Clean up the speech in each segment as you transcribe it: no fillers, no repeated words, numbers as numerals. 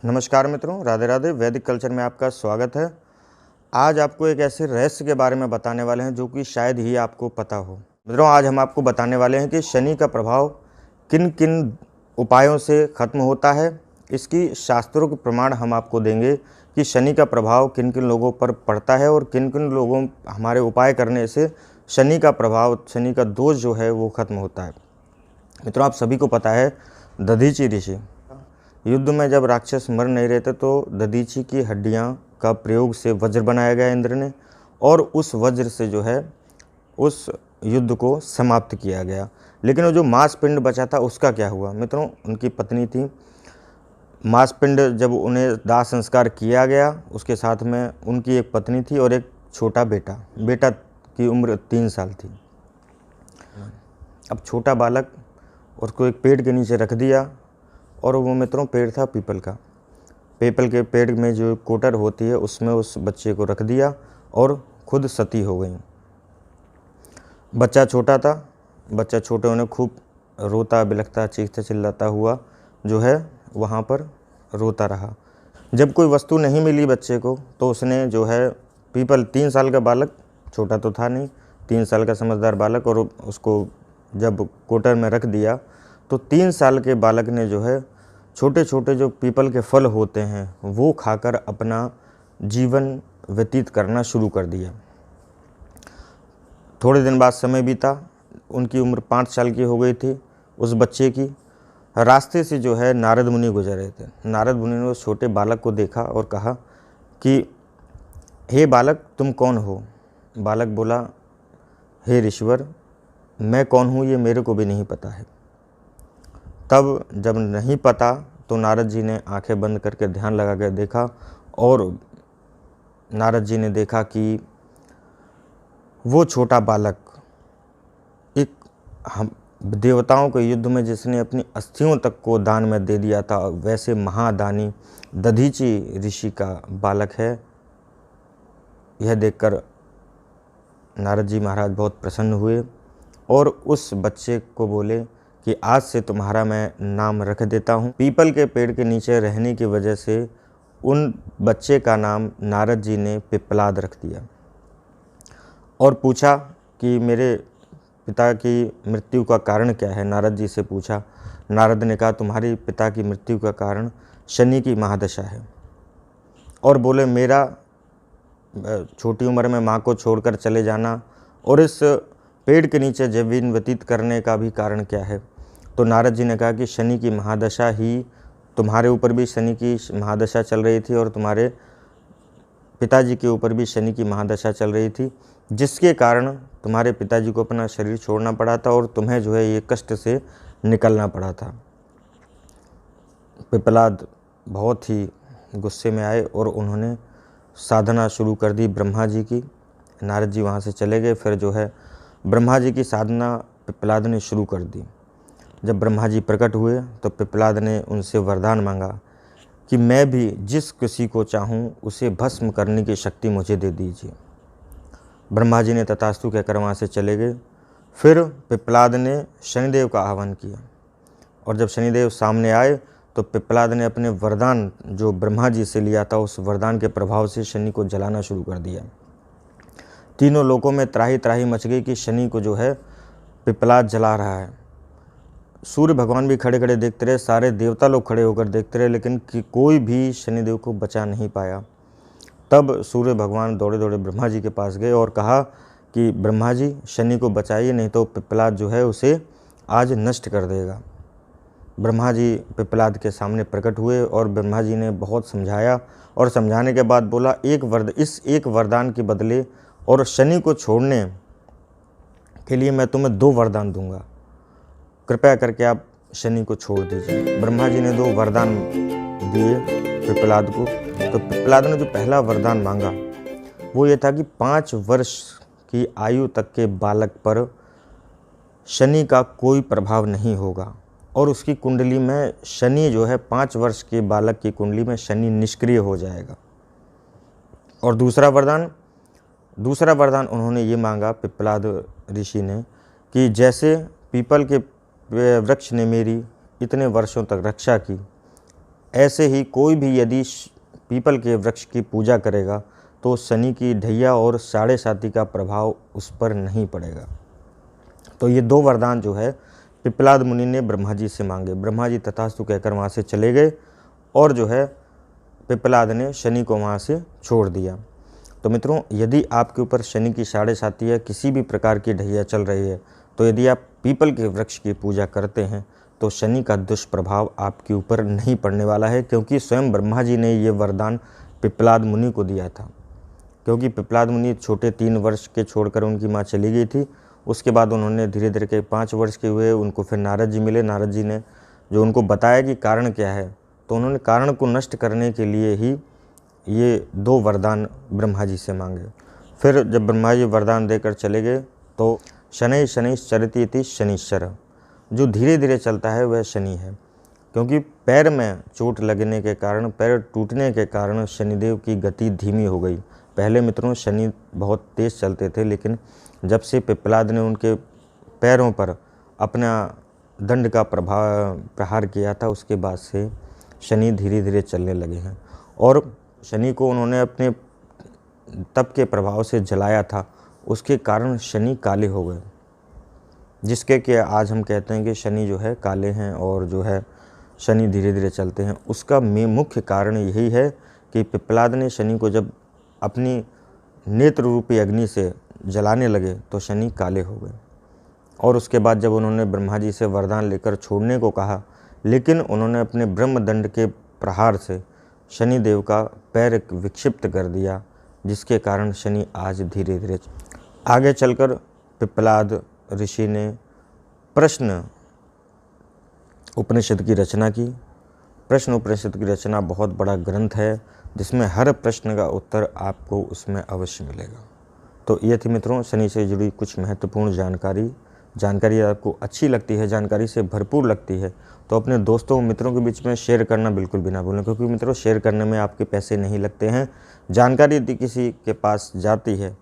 नमस्कार मित्रों, राधे राधे। वैदिक कल्चर में आपका स्वागत है। आज आपको एक ऐसे रहस्य के बारे में बताने वाले हैं जो कि शायद ही आपको पता हो। मित्रों, आज हम आपको बताने वाले हैं कि शनि का प्रभाव किन किन उपायों से खत्म होता है। इसकी शास्त्रों के प्रमाण हम आपको देंगे कि शनि का प्रभाव किन किन लोगों पर पड़ता है और किन किन लोगों हमारे उपाय करने से शनि का प्रभाव, शनि का दोष जो है वो खत्म होता है। मित्रों, आप सभी को पता है, दधीचि ऋषि युद्ध में जब राक्षस मर नहीं रहे थे तो दधीचि की हड्डियां का प्रयोग से वज्र बनाया गया इंद्र ने, और उस वज्र से जो है उस युद्ध को समाप्त किया गया। लेकिन वो जो मांसपिंड बचा था उसका क्या हुआ? मित्रों, उनकी पत्नी थी। मांसपिंड जब उन्हें दाह संस्कार किया गया, उसके साथ में उनकी एक पत्नी थी और एक छोटा बेटा। बेटा की उम्र 3 साल थी। अब छोटा बालक, उसको एक पेड़ के नीचे रख दिया, और वो मित्रों पेड़ था पीपल का। पीपल के पेड़ में जो कोटर होती है उसमें उस बच्चे को रख दिया और खुद सती हो गई। बच्चा छोटा था। बच्चा छोटे होने खूब रोता बिलखता चीखता चिल्लाता हुआ जो है वहाँ पर रोता रहा। जब कोई वस्तु नहीं मिली बच्चे को तो उसने जो है पीपल, 3 साल का बालक, छोटा तो था नहीं, 3 साल का समझदार बालक, और उसको जब कोटर में रख दिया तो 3 साल के बालक ने जो है छोटे छोटे जो पीपल के फल होते हैं वो खाकर अपना जीवन व्यतीत करना शुरू कर दिया। थोड़े दिन बाद समय बीता। उनकी उम्र 5 साल की हो गई थी उस बच्चे की। रास्ते से जो है नारद मुनि गुजर रहे थे। नारद मुनि ने उस छोटे बालक को देखा और कहा कि हे बालक, तुम कौन हो? बालक बोला, हे ऋषिवर, मैं कौन हूँ ये मेरे को भी नहीं पता है। तब जब नहीं पता तो नारद जी ने आंखें बंद करके ध्यान लगा कर देखा, और नारद जी ने देखा कि वो छोटा बालक एक देवताओं के युद्ध में जिसने अपनी अस्थियों तक को दान में दे दिया था, वैसे महादानी दधीचि ऋषि का बालक है। यह देखकर नारद जी महाराज बहुत प्रसन्न हुए और उस बच्चे को बोले कि आज से तुम्हारा मैं नाम रख देता हूँ। पीपल के पेड़ के नीचे रहने की वजह से उन बच्चे का नाम नारद जी ने पिप्पलाद रख दिया, और पूछा कि मेरे पिता की मृत्यु का कारण क्या है। नारद जी से पूछा। नारद ने कहा, तुम्हारी पिता की मृत्यु का कारण शनि की महादशा है। और बोले, मेरा छोटी उम्र में माँ को छोड़कर चले जाना और इस पेड़ के नीचे जीवन व्यतीत करने का भी कारण क्या है? तो नारद जी ने कहा कि शनि की महादशा ही, तुम्हारे ऊपर भी शनि की महादशा चल रही थी और तुम्हारे पिताजी के ऊपर भी शनि की महादशा चल रही थी, जिसके कारण तुम्हारे पिताजी को अपना शरीर छोड़ना पड़ा था और तुम्हें जो है ये कष्ट से निकलना पड़ा था। पिप्पलाद बहुत ही गुस्से में आए और उन्होंने साधना शुरू कर दी ब्रह्मा जी की। नारद जी वहाँ से चले गए। फिर जो है ब्रह्मा जी की साधना पिप्पलाद ने शुरू कर दी। जब ब्रह्मा जी प्रकट हुए तो पिप्पलाद ने उनसे वरदान मांगा कि मैं भी जिस किसी को चाहूँ उसे भस्म करने की शक्ति मुझे दे दीजिए। ब्रह्मा जी ने तथास्तु कहकर वहाँ से चले गए। फिर पिप्पलाद ने शनिदेव का आह्वान किया, और जब शनिदेव सामने आए तो पिप्पलाद ने अपने वरदान जो ब्रह्मा जी से लिया था उस वरदान के प्रभाव से शनि को जलाना शुरू कर दिया। तीनों लोकों में त्राही त्राही मच गई कि शनि को जो है पिप्पलाद जला रहा है। सूर्य भगवान भी खड़े खड़े देखते रहे, सारे देवता लोग खड़े होकर देखते रहे, लेकिन कोई भी शनिदेव को बचा नहीं पाया। तब सूर्य भगवान दौड़े दौड़े ब्रह्मा जी के पास गए और कहा कि ब्रह्मा जी, शनि को बचाइए, नहीं तो पिप्पलाद जो है उसे आज नष्ट कर देगा। ब्रह्मा जी पिप्पलाद के सामने प्रकट हुए और ब्रह्मा जी ने बहुत समझाया, और समझाने के बाद बोला, इस एक वरदान के बदले और शनि को छोड़ने के लिए मैं तुम्हें 2 वरदान दूंगा। कृपया करके आप शनि को छोड़ दीजिए। ब्रह्मा जी ने 2 वरदान दिए पिप्पलाद को। तो पिप्पलाद ने जो पहला वरदान मांगा वो ये था कि 5 वर्ष की आयु तक के बालक पर शनि का कोई प्रभाव नहीं होगा, और उसकी कुंडली में शनि जो है 5 वर्ष के बालक की कुंडली में शनि निष्क्रिय हो जाएगा। और दूसरा वरदान उन्होंने ये मांगा पिप्पलाद ऋषि ने कि जैसे पीपल के वृक्ष ने मेरी इतने वर्षों तक रक्षा की, ऐसे ही कोई भी यदि पीपल के वृक्ष की पूजा करेगा तो शनि की ढैया और साढ़े साती का प्रभाव उस पर नहीं पड़ेगा। तो ये 2 वरदान जो है पिप्पलाद मुनि ने ब्रह्मा जी से मांगे। ब्रह्मा जी तथास्तु कहकर वहाँ से चले गए और जो है पिप्पलाद ने शनि को वहाँ से छोड़ दिया। तो मित्रों, यदि आपके ऊपर शनि की साढ़े साती या किसी भी प्रकार की ढैया चल रही है, तो यदि आप पीपल के वृक्ष की पूजा करते हैं तो शनि का दुष्प्रभाव आपके ऊपर नहीं पड़ने वाला है, क्योंकि स्वयं ब्रह्मा जी ने ये वरदान पिप्पलाद मुनि को दिया था। क्योंकि पिप्पलाद मुनि छोटे 3 वर्ष के छोड़कर उनकी माँ चली गई थी। उसके बाद उन्होंने धीरे धीरे के 5 वर्ष के हुए, उनको फिर नारद जी मिले। नारद जी ने जो उनको बताया कि कारण क्या है, तो उन्होंने कारण को नष्ट करने के लिए ही ये 2 वरदान ब्रह्मा जी से मांगे। फिर जब ब्रह्मा जी वरदान देकर चले गए तो शनै शनैश्चरति इति शनिश्चर, जो धीरे धीरे चलता है वह शनि है। क्योंकि पैर में चोट लगने के कारण, पैर टूटने के कारण शनिदेव की गति धीमी हो गई। पहले मित्रों शनि बहुत तेज़ चलते थे, लेकिन जब से पिप्पलाद ने उनके पैरों पर अपना दंड का प्रहार किया था, उसके बाद से शनि धीरे धीरे चलने लगे हैं। और शनि को उन्होंने अपने तप के प्रभाव से जलाया था, उसके कारण शनि काले हो गए, जिसके कि आज हम कहते हैं कि शनि जो है काले हैं और जो है शनि धीरे धीरे चलते हैं। उसका मुख्य कारण यही है कि पिप्पलाद ने शनि को जब अपनी नेत्र रूपी अग्नि से जलाने लगे तो शनि काले हो गए। और उसके बाद जब उन्होंने ब्रह्मा जी से वरदान लेकर छोड़ने को कहा, लेकिन उन्होंने अपने ब्रह्मदंड के प्रहार से शनिदेव का पैर विक्षिप्त कर दिया, जिसके कारण शनि आज धीरे धीरे आगे चलकर पिप्पलाद ऋषि ने प्रश्न उपनिषद की रचना की। प्रश्न उपनिषद की रचना बहुत बड़ा ग्रंथ है, जिसमें हर प्रश्न का उत्तर आपको उसमें अवश्य मिलेगा। तो ये थी मित्रों शनि से जुड़ी कुछ महत्वपूर्ण जानकारी आपको अच्छी लगती है, जानकारी से भरपूर लगती है, तो अपने दोस्तों मित्रों के बीच में शेयर करना बिल्कुल भी ना भूलें। क्योंकि मित्रों शेयर करने में आपके पैसे नहीं लगते हैं। जानकारी यदि किसी के पास जाती है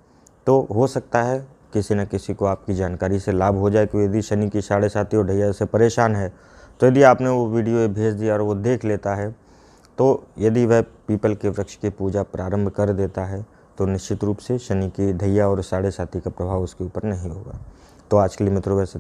तो हो सकता है किसी न किसी को आपकी जानकारी से लाभ हो जाए। क्योंकि यदि शनि की साढ़े साती और ढैया से परेशान है, तो यदि आपने वो वीडियो भेज दिया और वो देख लेता है, तो यदि वह पीपल के वृक्ष की पूजा प्रारंभ कर देता है, तो निश्चित रूप से शनि की ढैया और साढ़े साती का प्रभाव उसके ऊपर नहीं होगा। तो आज के लिए मित्रों वैसे